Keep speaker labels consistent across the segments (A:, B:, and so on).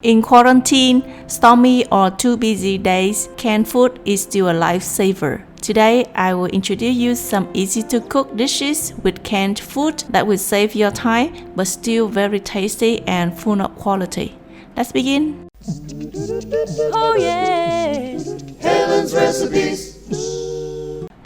A: In quarantine, stormy or too busy days, canned food is still a lifesaver. Today, I will introduce you some easy-to-cook dishes with canned food that will save your time but still very tasty and full of quality. Let's begin.
B: Oh yeah!
C: Helen's recipes.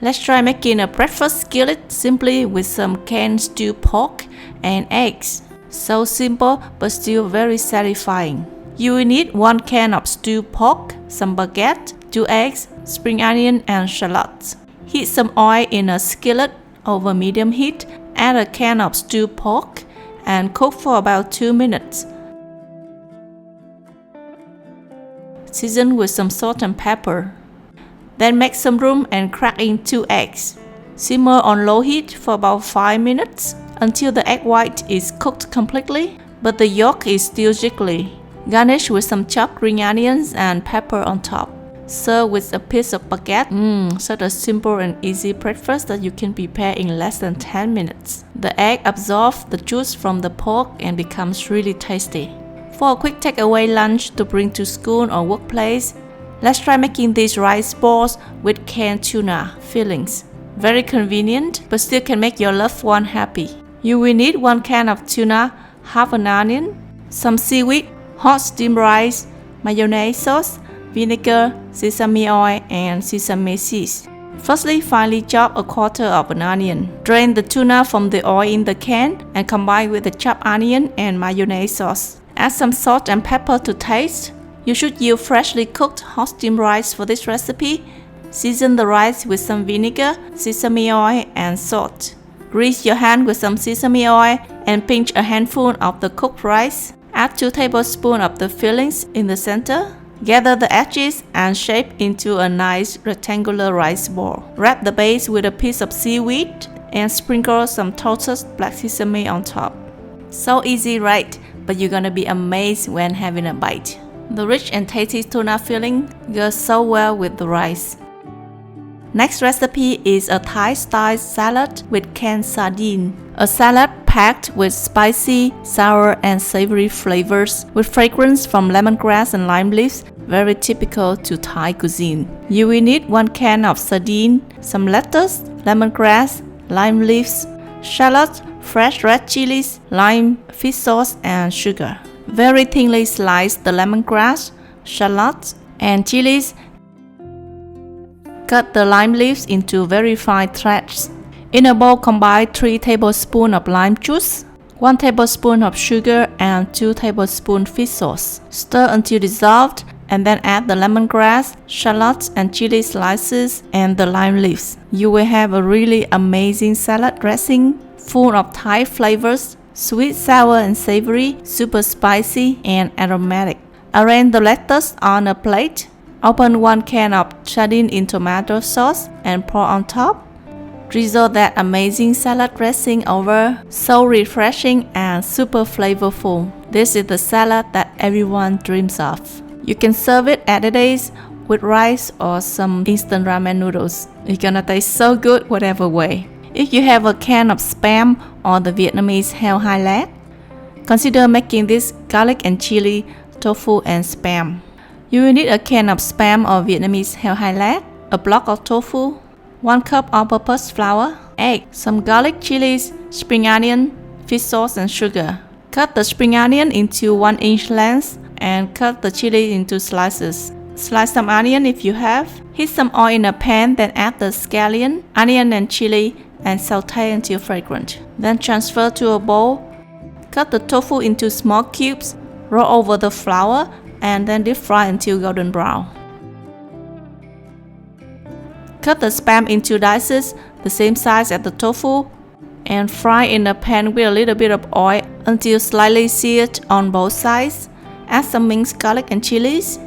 A: Let's try making a breakfast skillet simply with some canned stewed pork and eggs. So simple but still very satisfying. You will need 1 can of stewed pork, some baguette, 2 eggs, spring onion and shallots. Heat some oil in a skillet over medium heat. Add a can of stewed pork and cook for about 2 minutes. Season with some salt and pepper. Then make some room and crack in 2 eggs. Simmer on low heat for about 5 minutes until the egg white is cooked completely, but the yolk is still jiggly. Garnish with some chopped green onions and pepper on top. Serve with a piece of baguette. Such a simple and easy breakfast that you can prepare in less than 10 minutes. The egg absorbs the juice from the pork and becomes really tasty. For a quick takeaway lunch to bring to school or workplace, let's try making these rice balls with canned tuna fillings. Very convenient, but still can make your loved one happy. You will need 1 can of tuna, half an onion, some seaweed, hot steamed rice, mayonnaise sauce, vinegar, sesame oil, and sesame seeds. Firstly, finely chop a quarter of an onion. Drain the tuna from the oil in the can and combine with the chopped onion and mayonnaise sauce. Add some salt and pepper to taste. You should use freshly cooked hot steamed rice for this recipe. Season the rice with some vinegar, sesame oil, and salt. Grease your hand with some sesame oil and pinch a handful of the cooked rice. Add 2 tablespoons of the fillings in the center. Gather the edges and shape into a nice rectangular rice ball. Wrap the base with a piece of seaweed and sprinkle some toasted black sesame on top. So easy, right? But you're gonna be amazed when having a bite. The rich and tasty tuna filling goes so well with the rice. Next recipe is a Thai-style salad with canned sardine. A salad packed with spicy, sour, and savory flavors with fragrance from lemongrass and lime leaves, very typical to Thai cuisine. You will need 1 can of sardine, some lettuce, lemongrass, lime leaves, shallots, fresh red chilies, lime, fish sauce, and sugar. Very thinly slice the lemongrass, shallots, and chilies. Cut the lime leaves into very fine threads. In a bowl, combine 3 tablespoons of lime juice, 1 tablespoon of sugar, and 2 tablespoons fish sauce. Stir until dissolved, and then add the lemongrass, shallots, and chili slices, and the lime leaves. You will have a really amazing salad dressing, full of Thai flavors, sweet, sour, and savory, super spicy, and aromatic. Arrange the lettuce on a plate. Open 1 can of sardine in tomato sauce and pour on top. Drizzle that amazing salad dressing over. So refreshing and super flavorful. This is the salad that everyone dreams of. You can serve it at a days with rice or some instant ramen noodles. It's gonna taste so good whatever way. If you have a can of Spam or the Vietnamese heo hai lát, consider making this garlic and chili, tofu, and Spam. You will need a can of Spam or Vietnamese heo hai lát, a block of tofu, 1 cup all-purpose flour, egg, some garlic, chilies, spring onion, fish sauce, and sugar. Cut the spring onion into 1-inch lengths and cut the chili into slices. Slice some onion if you have. Heat some oil in a pan, then add the scallion, onion, and chili and saute until fragrant. Then transfer to a bowl. Cut the tofu into small cubes, roll over the flour, and then deep fry until golden brown. Cut the Spam into dices the same size as the tofu and fry in a pan with a little bit of oil until slightly seared on both sides. Add some minced garlic and chilies.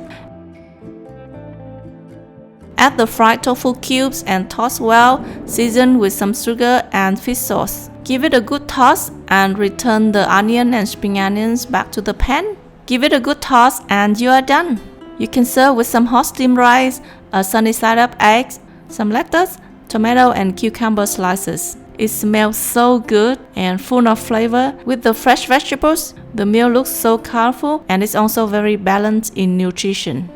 A: Add the fried tofu cubes and toss well, season with some sugar and fish sauce. Give it a good toss and return the onion and spring onions back to the pan. Give it a good toss and you are done. You can serve with some hot steamed rice, a sunny side up eggs, some lettuce, tomato, and cucumber slices. It smells so good and full of flavor. With the fresh vegetables, the meal looks so colorful and it's also very balanced in nutrition.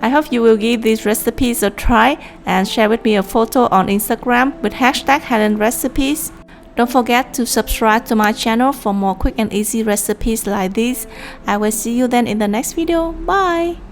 A: I hope you will give these recipes a try and share with me a photo on Instagram with hashtag Helen Recipes. Don't forget to subscribe to my channel for more quick and easy recipes like this. I will see you then in the next video. Bye!